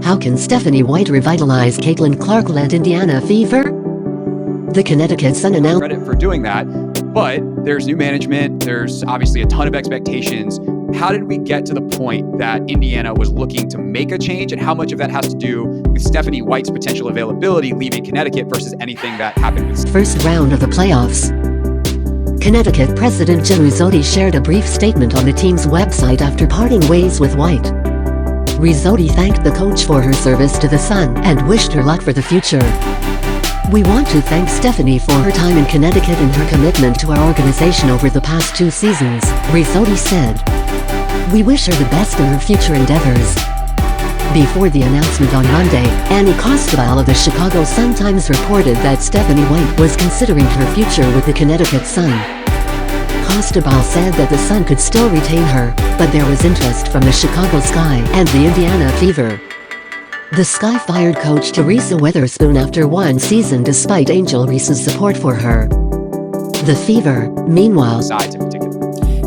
How can Stephanie White revitalize Caitlin Clark-led Indiana Fever? The Connecticut Sun announced credit for doing that, but there's new management. There's obviously a ton of expectations. How did we get to the point that Indiana was looking to make a change, and how much of that has to do with Stephanie White's potential availability leaving Connecticut versus anything that happened with first round of the playoffs? Connecticut President Jim Rizzotti shared a brief statement on the team's website after parting ways with White. Rizzotti thanked the coach for her service to the Sun and wished her luck for the future. "We want to thank Stephanie for her time in Connecticut and her commitment to our organization over the past 2 seasons," Rizzotti said. "We wish her the best in her future endeavors." Before the announcement on Monday, Annie Costabile of the Chicago Sun-Times reported that Stephanie White was considering her future with the Connecticut Sun. Costabile said that the Sun could still retain her, but there was interest from the Chicago Sky and the Indiana Fever. The Sky fired coach Teresa Weatherspoon after 1 season despite Angel Reese's support for her. The Fever, meanwhile, sides in particular.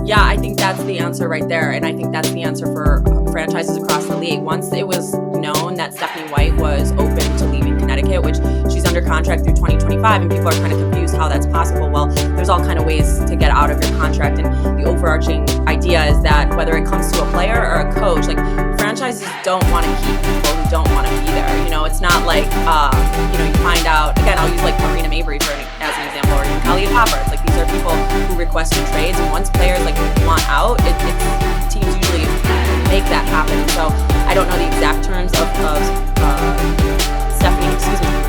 Yeah, I think that's the answer right there, and I think that's the answer for franchises across the league. Once it was known that Stephanie White was open to leaving Connecticut, which she's under contract through 2025, and people are kind of confused how that's possible. Well, there's all kind of ways to get out of your contract, and the overarching idea is that whether it comes to a player or a coach, like franchises don't want to keep people who don't want to be there. You know, it's not like you find out. Again, I'll use like Marina Mabry as an example, or even Kalia Topper. It's like these are people who requested trades, and once players like want out, teams usually make that happen. So I don't know the exact terms of Stephanie,